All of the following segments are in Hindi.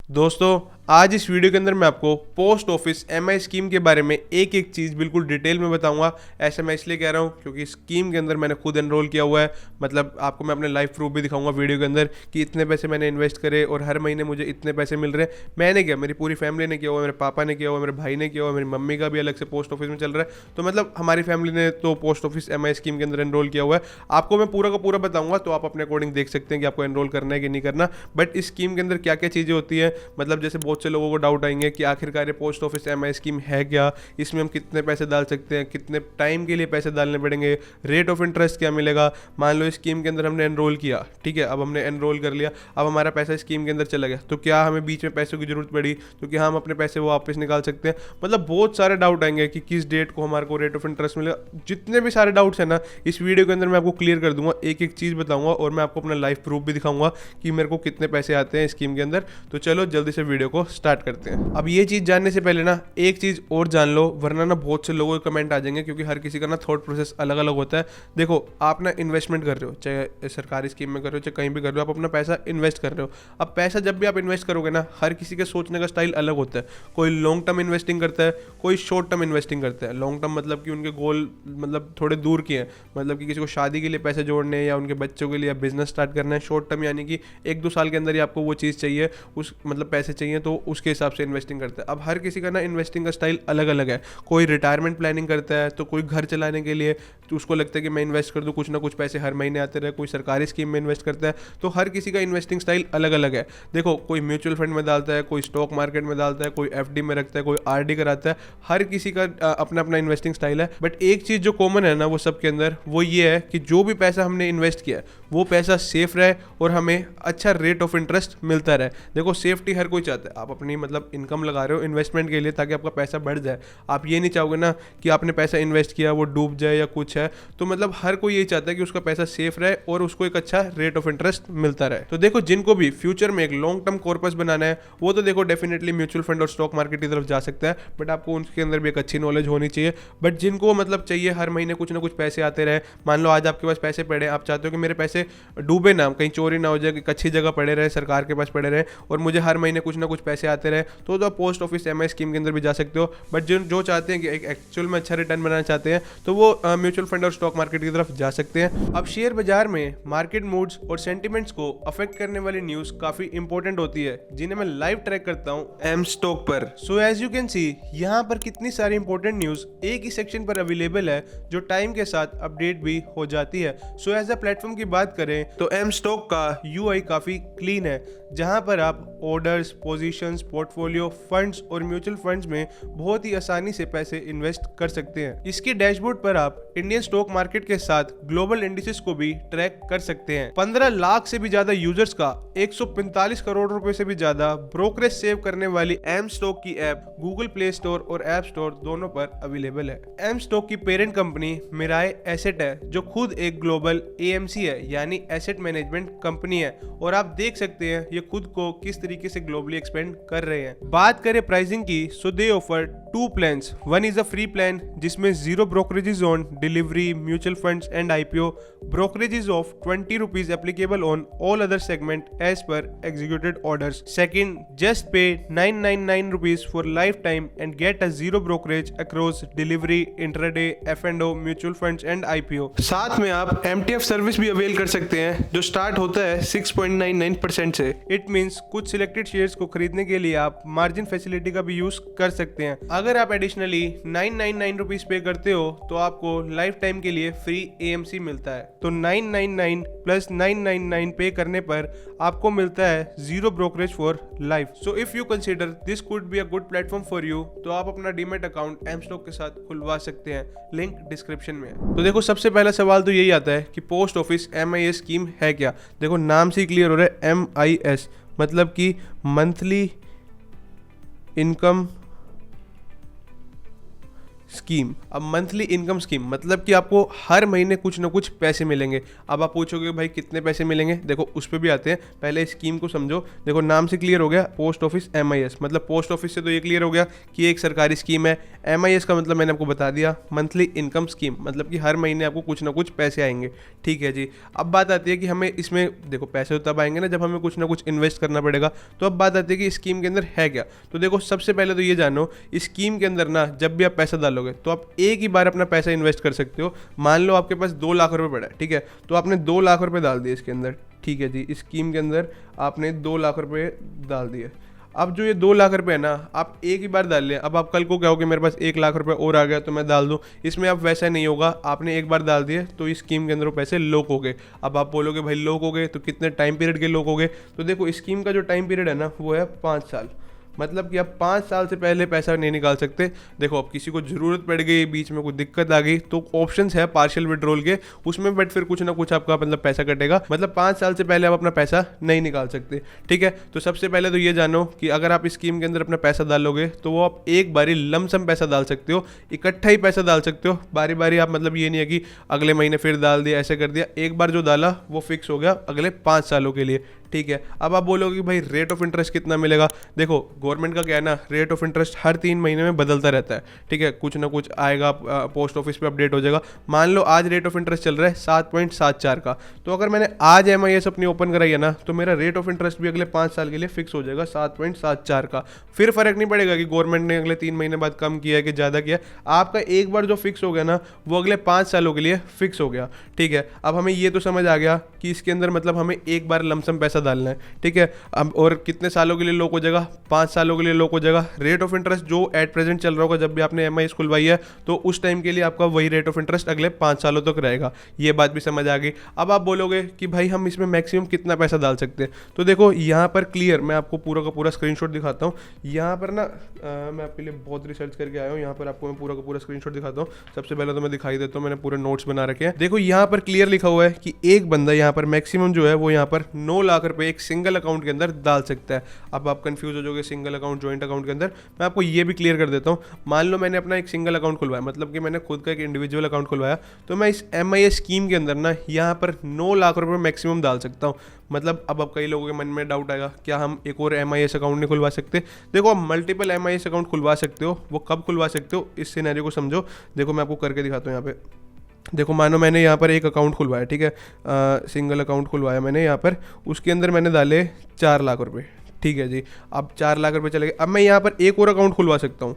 दोस्तों आज इस वीडियो के अंदर मैं आपको पोस्ट ऑफिस एमआई स्कीम के बारे में एक एक चीज़ बिल्कुल डिटेल में बताऊंगा। ऐसा मैं इसलिए कह रहा हूं क्योंकि स्कीम के अंदर मैंने खुद एनरोल किया हुआ है। मतलब आपको मैं अपने लाइव प्रूफ भी दिखाऊंगा वीडियो के अंदर कि इतने पैसे मैंने इन्वेस्ट करे और हर महीने मुझे इतने पैसे मिल रहे हैं। मैंने किया, मेरी पूरी फैमिली ने किया हुआ, मेरे पापा ने किया हुआ, मेरे भाई ने किया हुआ, मेरी मम्मी का भी अलग से पोस्ट ऑफिस में चल रहा है। तो मतलब हमारी फैमिली ने तो पोस्ट ऑफिस एमआई स्कीम के अंदर एनरोल किया हुआ है। आपको मैं पूरा का पूरा बताऊंगा, तो आप अपने अकॉर्डिंग देख सकते हैं कि आपको एनरोल करना है कि नहीं करना। बट इस स्कीम के अंदर क्या क्या चीज़ें होती हैं, मतलब जैसे बहुत से लोगों को डाउट आएंगे कि आखिरकार ये पोस्ट ऑफिस एमआई स्कीम है क्या, इसमें हम कितने पैसे डाल सकते हैं, कितने टाइम के लिए पैसे डालने पड़ेंगे, रेट ऑफ इंटरेस्ट क्या मिलेगा। मान लो इस स्कीम के अंदर हमने एनरोल किया, ठीक है, अब हमने एनरोल कर लिया, अब हमारा पैसा स्कीम के अंदर चला गया, तो क्या हमें बीच में पैसों की जरूरत पड़ी तो क्या हम अपने पैसे वो वापस निकाल सकते हैं। मतलब बहुत सारे डाउट आएंगे कि किस डेट को हमारे को रेट ऑफ इंटरेस्ट मिलेगा। जितने भी सारे डाउट्स हैं ना, इस वीडियो के अंदर मैं आपको क्लियर कर दूंगा, एक एक चीज़ बताऊंगा और मैं आपको अपना लाइव प्रूफ भी दिखाऊंगा कि मेरे को कितने पैसे आते हैं स्कीम के अंदर। तो चलो जल्दी से वीडियो को स्टार्ट करते हैं। अब ये चीज़ जानने से पहले ना एक चीज़ और जान लो, वरना ना बहुत से लोगों के कमेंट आ जाएंगे, क्योंकि हर किसी का ना थॉट प्रोसेस अलग अलग होता है। देखो, आप ना इन्वेस्टमेंट कर रहे हो, चाहे सरकारी स्कीम में कर रहे हो चाहे कहीं भी कर रहे हो, आप अपना पैसा इन्वेस्ट कर रहे हो। अब पैसा जब भी आप इन्वेस्ट करोगे ना, हर किसी के सोचने का स्टाइल अलग होता है। कोई लॉन्ग टर्म इन्वेस्टिंग करता है, कोई शॉर्ट टर्म इन्वेस्टिंग करता है। लॉन्ग टर्म मतलब कि उनके गोल मतलब थोड़े दूर के हैं, मतलब कि किसी को शादी के लिए पैसे जोड़ने हैं या उनके बच्चों के लिए बिजनेस स्टार्ट करना है। शॉर्ट टर्म यानी कि 1-2 साल के अंदर ही आपको वो चीज़ चाहिए, उस मतलब पैसे चाहिए, तो उसके हिसाब से इन्वेस्टिंग करता है। अब हर किसी का ना इन्वेस्टिंग का स्टाइल अलग अलग है। कोई रिटायरमेंट प्लानिंग करता है, तो कोई घर चलाने के लिए, तो उसको लगता है कि मैं इन्वेस्ट कर दूं, कुछ ना कुछ पैसे हर महीने आते रहे। कोई सरकारी स्कीम में इन्वेस्ट करता है। तो हर किसी का इन्वेस्टिंग स्टाइल अलग अलग है। देखो, कोई म्यूचुअल फंड में डालता है, कोई स्टॉक मार्केट में डालता है, कोई एफडी में रखता है, कोई आरडी कराता है। हर किसी का अपना अपना इन्वेस्टिंग स्टाइल है। बट एक चीज़ जो कॉमन है ना वो सबके अंदर, वो ये है कि जो भी पैसा हमने इन्वेस्ट किया वो पैसा सेफ रहे और हमें अच्छा रेट ऑफ इंटरेस्ट मिलता रहे। देखो, सेफ्टी हर कोई चाहता है। आप अपनी मतलब इनकम लगा रहे हो इन्वेस्टमेंट के लिए ताकि आपका पैसा बढ़ जाए। आप ये नहीं चाहोगे ना कि आपने पैसा इन्वेस्ट किया वो डूब जाए या कुछ है। तो मतलब हर कोई यही चाहता है कि उसका पैसा सेफ रहे और उसको एक अच्छा रेट ऑफ इंटरेस्ट मिलता रहे। तो देखो, जिनको भी फ्यूचर में एक लॉन्ग टर्म कॉर्पस बनाना है, वो तो देखो डेफिनेटली म्यूचुअल फंड और स्टॉक मार्केट की तरफ जा सकता है। बट आपको उनके अंदर भी एक अच्छी नॉलेज होनी चाहिए। बट जिनको मतलब चाहिए हर महीने कुछ ना कुछ पैसे आते रहे, मान लो आज आपके पास पैसे पड़े, आप चाहते हो कि मेरे पैसे डूबे ना, कहीं चोरी ना हो जाए, एक अच्छी जगह पड़े रहे, सरकार के पास पड़े रहे और मुझे हर महीने कुछ ना कुछ पैसे आते रहे, तो आप पोस्ट ऑफिस एमआई स्कीम के अंदर भी जा सकते हो। बट जो चाहते हैं कि एक एक्चुअल में अच्छा रिटर्न बनाना चाहते हैं, तो वो म्यूचुअल फंड और स्टॉक मार्केट की तरफ जा सकते हैं। अब शेयर बाजार में मार्केट मूड्स और सेंटिमेंट्स को अफेक्ट करने वाली न्यूज़ काफ़ी इंपॉर्टेंट होती है, जिन्हें मैं लाइव ट्रैक करता हूँ एम स्टॉक पर। So as you can see, यहाँ पर कितनी सारी इंपॉर्टेंट न्यूज़ एक ही सेक्शन पर अवेलेबल है, जो टाइम के साथ अपडेट भी हो जाती है। सो एज अ प्लेटफॉर्म की बात करें तो एम स्टॉक का यूआई काफ़ी क्लीन है, जहाँ पर आप ऑर्डर्स, पोजीशंस, पोर्टफोलियो, फंड्स और म्यूचुअल फंड्स में बहुत ही आसानी से पैसे इन्वेस्ट कर सकते हैं। इसके डैशबोर्ड पर आप इंडियन स्टॉक मार्केट के साथ ग्लोबल इंडिसेस को भी ट्रैक कर सकते हैं। 15 लाख से भी ज्यादा यूजर्स का 145 करोड़ रुपए से भी ज्यादा ब्रोकरेज सेव करने वाली एम स्टॉक की ऐप गूगल प्ले स्टोर और ऐप स्टोर दोनों पर अवेलेबल है। एम स्टॉक की पेरेंट कंपनी मिराय एसेट है, जो खुद एक ग्लोबल एएमसी है, यानी एसेट मैनेजमेंट कंपनी है। और आप देख सकते हैं ये खुद को किस तरीके से ग्लोबली एक्सपेंड कर रहे हैं। बात करें प्राइसिंग की, so they offer 2 plans. One is a free plan जिसमें 0 brokerages on delivery, mutual funds and IPO. Brokerages of 20 rupees applicable on all other segment as per executed orders. Second, just pay 999 rupees for lifetime and get a 0 brokerage across delivery, intraday, एफ&ओ, म्यूचुअल फंड्स एंड आईपीओ। साथ में आप एमटीएफ सर्विस भी अवेल कर सकते हैं, जो स्टार्ट होता है 6.99% से। इट मींस कुछ सिलेक्टेड शेयर्स को खरीदने के लिए आप मार्जिन फैसिलिटी का भी यूज कर सकते हैं। अगर आप एडिशनली 999 रुपीज पे करते हो तो आपको लाइफ टाइम के लिए फ्री एएमसी मिलता है। तो 999 प्लस 999 पे करने पर आपको मिलता है 0 brokerage for life. So if you consider this could be a good platform for you, तो आप अपना डीमैट अकाउंट एम स्टॉक के साथ खुलवा सकते हैं, लिंक डिस्क्रिप्शन में है। तो देखो, सबसे पहला सवाल तो यही आता है कि पोस्ट ऑफिस एमआईएस स्कीम है क्या। देखो, नाम से ही क्लियर हो रहा है, एमआईएस मतलब कि मंथली इनकम स्कीम। अब मंथली इनकम स्कीम मतलब कि आपको हर महीने कुछ ना कुछ पैसे मिलेंगे। अब आप पूछोगे भाई कितने पैसे मिलेंगे, देखो उस पर भी आते हैं, पहले स्कीम को समझो। देखो नाम से क्लियर हो गया, पोस्ट ऑफिस MIS, मतलब पोस्ट ऑफिस से तो ये क्लियर हो गया कि एक सरकारी स्कीम है। MIS का मतलब मैंने आपको बता दिया, मंथली इनकम स्कीम, मतलब कि हर महीने आपको कुछ ना कुछ पैसे आएंगे। ठीक है जी। अब बात आती है कि हमें इसमें देखो पैसे तो तब आएंगे ना जब हमें कुछ ना कुछ इन्वेस्ट करना पड़ेगा। तो अब बात आती है कि स्कीम के अंदर है क्या। तो देखो सबसे पहले तो ये जानो, स्कीम के अंदर ना जब भी आप पैसा डालोगे तो आप एक ही बार अपना पैसा इन्वेस्ट कर सकते हो। मान लो आपके पास 2 लाख रुपए पड़ा है, ठीक है, तो आपने 2 लाख रुपए डाल दिए इसके अंदर। ठीक है जी, स्कीम के अंदर आपने 2 लाख रुपए डाल दिए। अब जो ये 2 लाख रुपए है ना, आप एक ही बार डाल लें। अब आप कल को क्या हो कि मेरे पास 1 लाख रुपए और आ गया तो मैं डाल दूं, इसमें अब वैसा नहीं होगा। आपने एक बार डाल दिए तो इस स्कीम के अंदर वो पैसे लॉक हो गए। अब आप बोलोगे भाई लॉक हो गए तो कितने टाइम पीरियड के लॉक हो गए। तो देखो स्कीम का जो टाइम पीरियड है ना वो है 5 साल, मतलब कि आप 5 साल से पहले पैसा नहीं निकाल सकते। देखो अब किसी को ज़रूरत पड़ गई, बीच में कोई दिक्कत आ गई, तो ऑप्शंस है पार्शियल विड्रॉल के उसमें, बट फिर कुछ ना कुछ आपका मतलब पैसा कटेगा। मतलब 5 साल से पहले आप अपना पैसा नहीं निकाल सकते। ठीक है, तो सबसे पहले तो ये जानो कि अगर आप स्कीम के अंदर अपना पैसा डालोगे तो वो आप एक बारी लमसम पैसा डाल सकते हो, इकट्ठा ही पैसा डाल सकते हो। बारी बारी आप मतलब ये नहीं है कि अगले महीने फिर डाल दिया, ऐसे कर दिया। एक बार जो डाला वो फिक्स हो गया अगले 5 सालों के लिए। ठीक है, अब आप बोलोगे कि भाई रेट ऑफ इंटरेस्ट कितना मिलेगा। देखो गवर्नमेंट का क्या है ना, रेट ऑफ इंटरेस्ट हर 3 महीने में बदलता रहता है। ठीक है, कुछ ना कुछ आएगा, पोस्ट ऑफिस पे अपडेट हो जाएगा। मान लो आज रेट ऑफ इंटरेस्ट चल रहा है 7.74 का, तो अगर मैंने आज MIS अपनी ओपन कराई है ना तो मेरा रेट ऑफ इंटरेस्ट भी अगले 5 साल के लिए फिक्स हो जाएगा 7.74 का। फिर फर्क नहीं पड़ेगा कि गवर्नमेंट ने अगले 3 महीने बाद कम किया है कि ज़्यादा किया। आपका एक बार जो फिक्स हो गया ना वो अगले 5 सालों के लिए फिक्स हो गया। ठीक है, अब हमें ये तो समझ आ गया कि इसके अंदर मतलब हमें एक बार लमसम पैसा डालना है। ठीक है, अब और कितने सालों के लिए लॉक हो जाएगा, 5 सालों के लिए लॉक हो जाएगा। रेट ऑफ इंटरेस्ट जो एट प्रेजेंट चल रहा होगा जब भी आपने MIS खुलवाई है तो उस टाइम के लिए आपका वही रेट ऑफ इंटरेस्ट अगले 5 सालों तक रहेगा। ये बात भी समझ आ गई। अब आप बोलोगे कि भाई हम इसमें मैक्सिमम कितना पैसा डाल सकते हैं, तो देखो यहाँ पर क्लियर मैं आपको पूरा का पूरा स्क्रीनशॉट दिखाता हूँ। यहाँ पर ना मैं आपके लिए बहुत रिसर्च करके आया हूँ, यहाँ पर आपको मैं पूरा का पूरा स्क्रीनशॉट दिखाता हूँ। सबसे पहले तो मैं दिखाई देता हूँ, मैंने पूरे नोट्स बना रखे हैं। देखो यहाँ पर क्लियर लिखा हुआ है कि एक बंदा यहाँ पर मैक्सिमम जो है वो यहाँ पर 9 लाख रुपए एक सिंगल अकाउंट के अंदर डाल सकता है। अब आप कंफ्यूज हो जाओगे सिंगल अकाउंट जॉइंट अकाउंट के अंदर, मैं आपको ये भी क्लियर कर देता हूँ। मान लो मैंने अपना एक सिंगल अकाउंट खुलवाया, मतलब कि मैंने खुद का एक इंडिविजुअल अकाउंट खुलवाया, तो मैं इस MIS स्कीम के अंदर ना यहाँ पर 9 लाख रुपए मैक्सिमम डाल सकता हूँ। मतलब अब कई लोगों के मन में डाउट आएगा क्या हम एक और MIS अकाउंट नहीं खुलवा सकते। देखो आप मल्टीपल MIS अकाउंट खुलवा सकते हो। वो कब खुलवा सकते हो इस सिनेरियो को समझो। देखो मैं आपको करके दिखाता हूँ। यहाँ पे देखो मानो मैंने यहाँ पर एक अकाउंट खुलवाया, ठीक है, सिंगल अकाउंट खुलवाया मैंने यहाँ पर, उसके अंदर मैंने डाले 4 लाख रुपए। ठीक है जी, अब 4 लाख रुपए चले गए। अब मैं यहाँ पर एक और अकाउंट खुलवा सकता हूँ,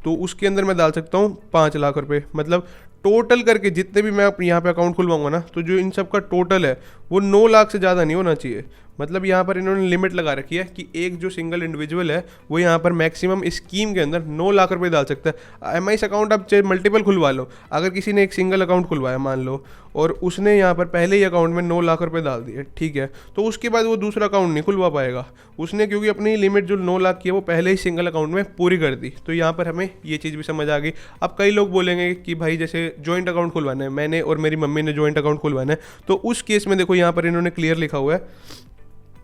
तो उसके अंदर मैं डाल सकता हूँ 5 लाख रुपए। मतलब टोटल करके जितने भी मैं यहाँ पे अकाउंट खुलवाऊंगा ना, तो जो इन सब का टोटल है वो 9 लाख से ज़्यादा नहीं होना चाहिए। मतलब यहाँ पर इन्होंने लिमिट लगा रखी है कि एक जो सिंगल इंडिविजुअल है वो यहाँ पर मैक्सिमम स्कीम के अंदर 9 लाख रुपए डाल सकता है। MIS अकाउंट आप चाहे मल्टीपल खुलवा लो, अगर किसी ने एक सिंगल अकाउंट खुलवाया मान लो और उसने यहाँ पर पहले ही अकाउंट में 9 लाख रुपए डाल दिए, ठीक है, तो उसके बाद वो दूसरा अकाउंट नहीं खुलवा पाएगा उसने, क्योंकि अपनी लिमिट जो 9 लाख की है वो पहले ही सिंगल अकाउंट में पूरी कर दी। तो यहाँ पर हमें ये चीज़ भी समझ आ गई। अब कई लोग बोलेंगे कि भाई जैसे जॉइंट अकाउंट खुलवाना है, मैंने और मेरी मम्मी ने जॉइंट अकाउंट खुलवाना है, तो उस केस में देखो यहाँ पर इन्होंने क्लियर लिखा हुआ है,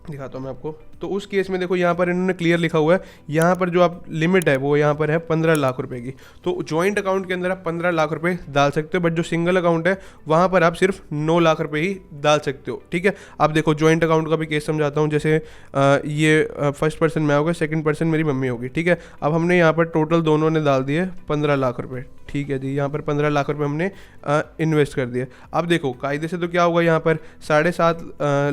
दिखाता हूँ मैं आपको। तो उस केस में देखो यहाँ पर इन्होंने क्लियर लिखा हुआ है, यहाँ पर जो आप लिमिट है वो यहाँ पर है 15 लाख रुपए की। तो जॉइंट अकाउंट के अंदर आप 15 लाख रुपए डाल सकते हो, बट जो सिंगल अकाउंट है वहाँ पर आप सिर्फ 9 लाख रुपए ही डाल सकते हो। ठीक है, अब देखो जॉइंट अकाउंट का भी केस समझाता हूँ। जैसे ये फर्स्ट पर्सन मैं होगा, सेकंड पर्सन मेरी मम्मी होगी। ठीक है, अब हमने यहाँ पर टोटल दोनों ने डाल दिए 15 लाख रुपये। ठीक है जी, यहाँ पर 15 लाख रुपए हमने इन्वेस्ट कर दिए। अब देखो कायदे से तो क्या होगा, यहाँ पर 7.5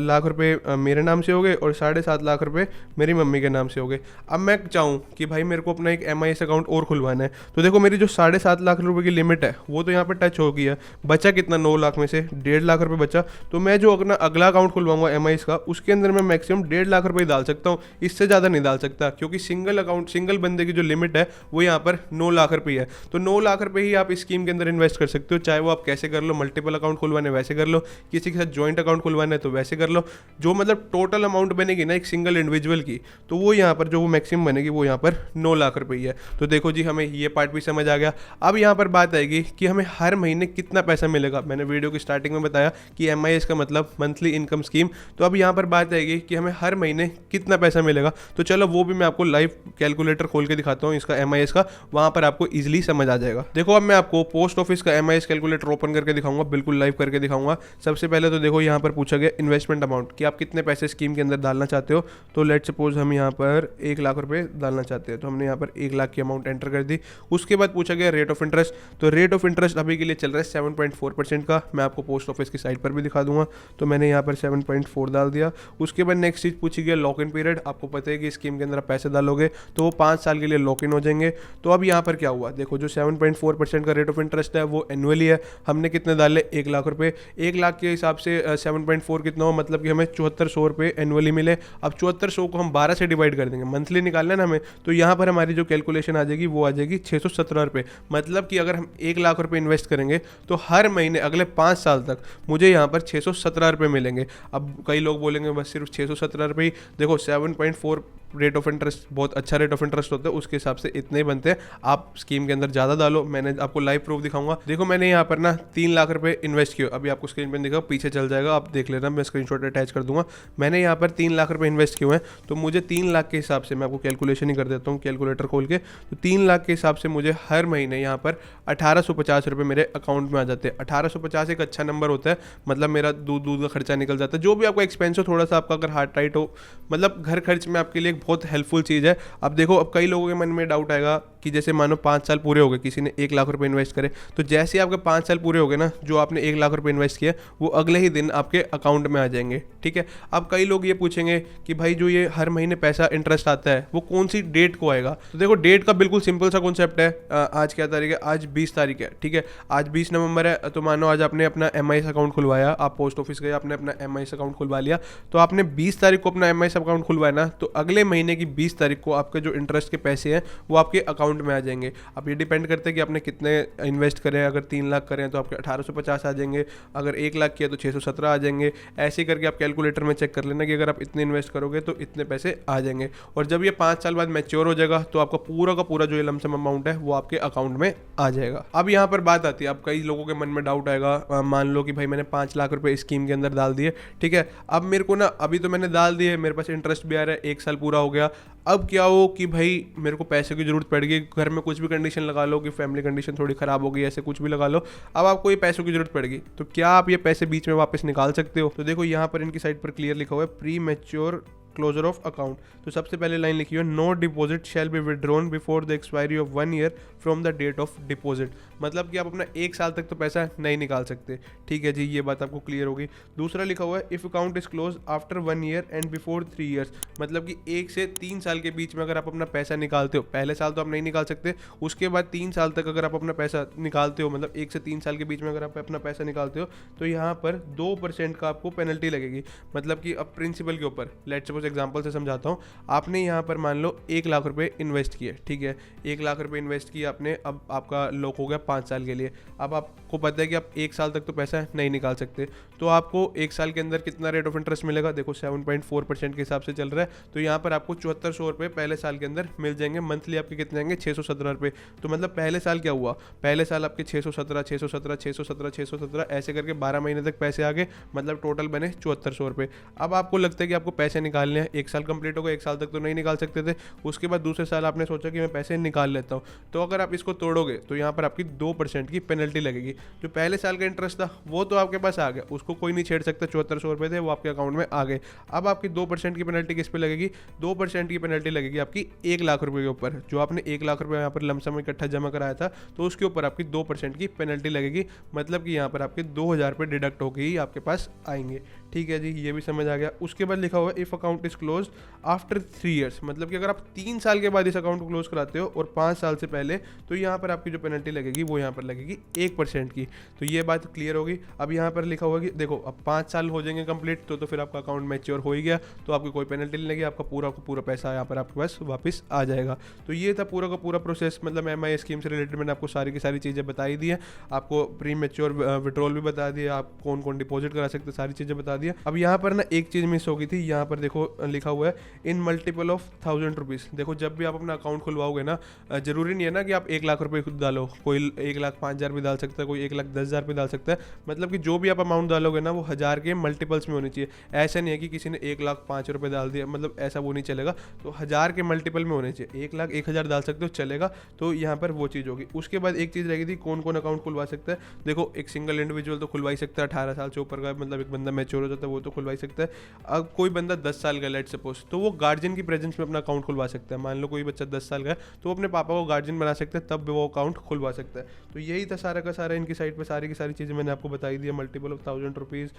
लाख रुपए मेरे नाम से हो गए और 7.5 लाख रुपए मेरी मम्मी के नाम से हो गए। अब मैं चाहूँ कि भाई मेरे को अपना एक MIS अकाउंट और खुलवाना है, तो देखो मेरी जो 7.5 लाख रुपए की लिमिट है वो तो यहाँ पर टच हो गई है। बचा कितना, 9 लाख में से 1.5 लाख रुपए बचा। तो मैं जो अपना अगला अकाउंट खुलवाऊंगा MIS का, उसके अंदर मैं मैक्सिमम 1.5 लाख रुपए डाल सकता हूँ, इससे ज़्यादा नहीं डाल सकता, क्योंकि सिंगल अकाउंट सिंगल बंदे की जो लिमिट है वो यहाँ पर 9 लाख रुपये है। तो 9 लाख रुपये ही आप स्कीम के अंदर इन्वेस्ट कर सकते हो, चाहे वो आप कैसे कर लो, मल्टीपल अकाउंट खुलवाने वैसे कर लो, किसी के साथ जॉइंट अकाउंट खुलवाना है तो वैसे कर लो। जो मतलब टोटल अमाउंट बनेगी ना एक सिंगल इंडिविजुअल की, तो वो यहाँ पर जो वो मैक्सिमम बनेगी वो यहाँ पर 9 लाख रुपये है। तो देखो जी हमें ये पार्ट भी समझ आ गया। अब यहाँ पर बात आएगी कि हमें हर महीने कितना पैसा मिलेगा। मैंने वीडियो की स्टार्टिंग में बताया कि MIS का मतलब मंथली इनकम स्कीम। तो अब यहाँ पर बात आएगी कि हमें हर महीने कितना पैसा मिलेगा। तो चलो वो भी मैं आपको लाइव कैलकुलेटर खोल के दिखाता हूँ इसका MIS का, वहाँ पर आपको ईजिली समझ आ जाएगा। देखो अब मैं आपको पोस्ट ऑफिस का एमआईएस कैलकुलेटर ओपन करके दिखाऊंगा, बिल्कुल लाइव करके दिखाऊंगा। सबसे पहले तो देखो यहाँ पर पूछा गया इन्वेस्टमेंट अमाउंट कि आप कितने पैसे स्कीम के अंदर डालना चाहते हो। तो लेट सपोज हम यहाँ पर 1 लाख रुपए डालना चाहते हैं, तो हमने यहाँ पर 1 लाख की अमाउंट एंटर कर दी। उसके बाद पूछा गया रेट ऑफ इंटरेस्ट, तो रेट ऑफ इंटरेस्ट अभी के लिए चल रहा है 7.4% का। मैं आपको पोस्ट ऑफिस की साइट पर भी दिखा दूंगा। तो मैंने यहाँ पर 7.4 डाल दिया। उसके बाद नेक्स्ट चीज़ पूछी गई लॉक इन पीरियड। आपको पता है कि स्कीम के अंदर आप पैसे डालोगे तो वो 5 साल के लिए लॉक इन हो जाएंगे। तो अब यहाँ पर क्या हुआ, देखो जो 7.4% का रेट ऑफ इंटरेस्ट है वो एनुअली है। हमने कितने डाले, 1 लाख रुपए। 1 लाख के हिसाब से 7.4 कितना हो, मतलब कि हमें 7400 रुपये एनुअली मिले। अब 7400 को हम 12 से डिवाइड कर देंगे, मंथली निकालना है ना हमें, तो यहाँ पर हमारी जो कैलकुलेशन आ जाएगी वो आ जाएगी 617 रुपये। मतलब कि अगर हम 1 लाख रुपये इन्वेस्ट करेंगे तो हर महीने अगले 5 साल तक मुझे यहाँ पर 617 रुपये मिलेंगे। अब कई लोग बोलेंगे बस सिर्फ 617 रुपये ही, देखो 7.4 रेट ऑफ इंटरेस्ट बहुत अच्छा रेट ऑफ इंटरेस्ट होता है, उसके हिसाब से इतने ही बनते हैं। आप स्कीम के अंदर ज़्यादा डालो, मैंने आपको लाइव प्रूफ दिखाऊंगा। देखो मैंने यहाँ पर ना 3 लाख रुपए इन्वेस्ट किए, अभी आपको स्क्रीन पर दिखा, पीछे चल जाएगा, आप देख लेना, मैं स्क्रीनशॉट अटैच कर दूंगा। मैंने यहाँ पर 3 लाख रुपए इन्वेस्ट किए हुए हैं, तो मुझे 3 लाख के हिसाब से मैं आपको कैलकुलेशन ही कर देता हूँ कैलकुलेटर खोल के। तो 3 लाख के हिसाब से मुझे हर महीने यहाँ पर 1850 रुपये मेरे अकाउंट में आ जाते हैं। 1850 एक अच्छा नंबर होता है, मतलब मेरा दूध का खर्चा निकल जाता है। जो भी आपका एक्सपेंस हो, थोड़ा सा आपका अगर हार्ट टाइट हो, मतलब घर खर्च में आपके लिए एक बहुत हेल्पफुल चीज़ है। अब देखो, अब कई लोगों के मन में डाउट आएगा कि जैसे मानो 5 साल पूरे हो गए, किसी ने 1 लाख रुपए इन्वेस्ट करे, तो जैसे ही आपके 5 साल पूरे हो गए ना, जो आपने 1 लाख रुपए इन्वेस्ट किया वो अगले ही दिन आपके अकाउंट में आ जाएंगे। ठीक है, अब कई लोग ये पूछेंगे कि भाई जो ये हर महीने पैसा इंटरेस्ट आता है वो कौन सी डेट को आएगा। तो देखो डेट का बिल्कुल सिंपल सा कॉन्सेप्ट है। आज क्या तारीख है, आज 20 तारीख है। ठीक है, आज 20 नवंबर है, तो मानो आज आपने अपना एमआईएस अकाउंट खुलवाया, आप पोस्ट ऑफिस गए, आपने अपना एमआईएस अकाउंट खुलवा लिया, तो आपने 20 तारीख को अपना एमआईएस अकाउंट खुलवाया ना, तो अगले महीने की 20 तारीख को आपके जो इंटरेस्ट के पैसे हैं वो आपके अकाउंट में आ जाएंगे। अब ये डिपेंड करते हैं कि आपने कितने इन्वेस्ट करें। अगर 3 लाख करें तो आपके 1850 आ जाएंगे, अगर 1 लाख किया तो 617 आ जाएंगे। ऐसे करके आप कैलकुलेटर में चेक कर लेना कि अगर आप इतने इन्वेस्ट करोगे तो इतने पैसे आ जाएंगे। और जब ये 5 साल बाद मैच्योर हो जाएगा तो आपका पूरा का पूरा जो ये लमसम अमाउंट है वो आपके अकाउंट में आ जाएगा। अब यहाँ पर बात आती है, अब कई लोगों के मन में डाउट आएगा, मान लो कि भाई मैंने 5 लाख रुपए स्कीम के अंदर डाल दिए। ठीक है, अब मेरे को ना, अभी तो मैंने डाल दिए, मेरे पास इंटरेस्ट भी आ रहा है, 1 साल पूरा हो गया। अब क्या हो कि भाई मेरे को पैसे की जरूरत पड़ गई, घर में कुछ भी कंडीशन लगा लो कि फैमिली कंडीशन थोड़ी खराब हो गई, ऐसे कुछ भी लगा लो, अब आपको ये पैसों की जरूरत पड़ गई, तो क्या आप ये पैसे बीच में वापस निकाल सकते हो। तो देखो यहाँ पर इनकी साइट पर क्लियर लिखा हुआ है premature closure of account. तो सबसे पहले लाइन लिखी है no deposit shall be withdrawn before the expiry of 1 year from the date of deposit. मतलब कि आप अपना 1 साल तक तो पैसा नहीं निकाल सकते। ठीक है जी, ये बात आपको क्लियर होगी। दूसरा लिखा हुआ है if account is close after 1 year and before 3 years. मतलब कि 1 से 3 साल के बीच में अगर आप अपना पैसा निकालते हो, पहले साल तो आप नहीं निकाल सकते, उसके बाद 3 साल तक अगर आप अपना पैसा निकालते हो, मतलब 1 से 3 साल के बीच में अगर आप अपना पैसा निकालते हो, तो यहाँ पर 2% का आपको पेनल्टी लगेगी। मतलब कि अब प्रिंसिपल के ऊपर, लेट्स सपोज एग्जांपल से समझाता हूँ, आपने यहाँ पर मान लो 1 लाख रुपए इन्वेस्ट किए। ठीक है, 1 लाख रुपए इन्वेस्ट किया आपने, अब आपका लॉक हो गया 5 साल के लिए। अब आपको पता है कि आप 1 साल तक तो पैसा नहीं निकाल सकते, तो आपको 1 साल के अंदर कितना रेट ऑफ इंटरेस्ट मिलेगा, देखो 7.4% के हिसाब से चल रहा है, तो यहाँ पर आपको 7400 रुपये पहले साल के अंदर मिल जाएंगे। मंथली आपके कितने आएंगे, 617 रुपये। तो मतलब पहले साल क्या हुआ, पहले साल आपके 617 617 617 617 ऐसे करके 12 महीने तक पैसे आ गए, मतलब टोटल बने 7400 रुपये। अब आपको लगता है कि आपको पैसे निकालने हैं, 1 साल कंप्लीट हो गया, 1 साल तक तो नहीं निकाल सकते थे, उसके बाद दूसरे साल आपने सोचा कि मैं पैसे निकाल लेता हूँ, तो अगर आप इसको तोड़ोगे तो यहाँ पर आपकी 2% की पेनल्टी लगेगी। जो पहले साल का इंटरेस्ट था वो तो आपके पास आ गया, उसको कोई नहीं छेड़ सकता, 7400 रुपये थे वो आपके अकाउंट में आ गए। अब आपकी 2% की पेनल्टी किस पे लगेगी, 2% की पेनल्टी लगेगी आपकी 1 लाख रुपये के ऊपर। जो आपने 1 लाख रुपये यहाँ पर लमसम इकट्ठा जमा कराया था, तो उसके ऊपर आपकी 2% की पेनल्टी लगेगी। मतलब कि यहाँ पर आपके 2000 रुपये डिडक्ट होके ही आपके पास आएंगे। ठीक है जी, ये भी समझ आ गया। उसके बाद लिखा हुआ है if account is close after 3 years. मतलब कि अगर आप 3 साल के बाद इस अकाउंट को क्लोज कराते हो और 5 साल से पहले, तो यहाँ पर आपकी जो पेनल्टी लगेगी वो यहाँ पर लगेगी 1% की। तो ये बात क्लियर होगी। अब यहाँ पर लिखा हुआ कि देखो अब 5 साल हो जाएंगे कंप्लीट, तो फिर आपका अकाउंट मैच्योर हो ही गया, तो आपकी कोई पेनल्टी नहीं लगी, आपका पूरा का पूरा पैसा यहाँ पर आपके पास वापस आ जाएगा। तो ये था पूरा का पूरा प्रोसेस, मतलब एमआई स्कीम से रिलेटेड मैंने आपको सारी की सारी चीज़ें बताई दी है। आपको प्री मैच्योर विड्रॉल भी बता दिया, आप कौन कौन डिपॉजिट करा सकते, सारी चीज़ें बता दिया। अब यहाँ पर ना एक चीज़ मिस हो गई थी, यहाँ पर देखो लिखा हुआ है इन मल्टीपल ऑफ 1000 रुपीज़। देखो जब भी आप अपना अकाउंट खुलवाओगे ना, ज़रूरी नहीं है ना कि आप 1 लाख रुपये खुद डालो, कोई 1,05,000 भी डाल सकता है, कोई 1,10,000 भी डाल सकता है। मतलब कि जो भी आप अमाउंट डालोगे ना वो 1000 के मल्टीपल्स में होनी चाहिए। ऐसा नहीं है कि किसी ने 1,05,000 रुपये डाल दिया, मतलब ऐसा वो नहीं चलेगा। तो 1000 के मल्टीपल में होने चाहिए। 1,00,000 1,000 डाल सकते हो चलेगा। तो यहाँ पर वो चीज़ होगी। उसके बाद एक चीज़ रहेगी थी, कौन कौन अकाउंट खुलवा सकता है। देखो एक सिंगल इंडिविजुअल तो खुलवा ही सकता है, 18 साल से ऊपर का, मतलब एक बंदा मैच्योर हो जाता है वो तो खुलवा ही सकता है। अब कोई बंदा 10 साल का लेट सपोज, तो वो गार्जियन की प्रेजेंस में अपना अकाउंट खुलवा सकता है। मान लो कोई बच्चा 10 साल का है तो वो अपने पापा को गार्जियन बना सकता है, तब वो अकाउंट खुलवा सकता है। तो यही था सारा का सारा इनकी साइट पर, सारी की सारी चीज़ें मैंने आपको बताई दी है। मल्टीपल ऑफ 1000 रुपीज़,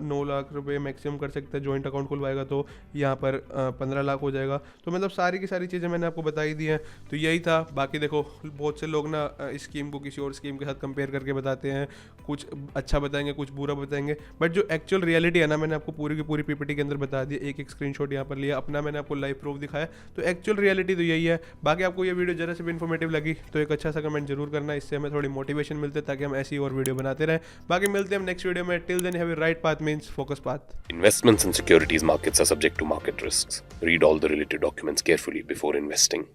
9 लाख रुपये मैक्सिमम कर सकता है। जॉइंट अकाउंट खुलवाएगा तो यहाँ पर 15 लाख हो जाएगा। तो मतलब सारी की सारी चीज़ें मैंने आपको बताई दी हैं। तो यही था। बाकी देखो बहुत से लोग ना इस स्कीम को किसी और स्कीम के साथ कंपेयर करके बताते हैं, कुछ अच्छा बताएंगे कुछ बुरा बताएंगे, बट जो एक्चुअल रियलिटी है ना मैंने आपको पूरी की पूरी पीपीटी के अंदर बता दी। एक एक स्क्रीनशॉट यहाँ पर लिया अपना, मैंने आपको लाइव प्रूफ दिखाया। तो एक्चुअल रियलिटी तो यही है। बाकी आपको ये वीडियो जरा से भी इन्फॉर्मेटिव लगी तो एक अच्छा सा कमेंट जरूर करना, इससे हमें थोड़ी मोटिवेशन मिलती है ताकि हम ऐसी और वीडियो बनाते रहें। बाकी मिलते हैं हम नेक्स्ट वीडियो में। Till then have a right path means focus path. Investments in securities markets are subject to market risks. Read all the related documents carefully before investing.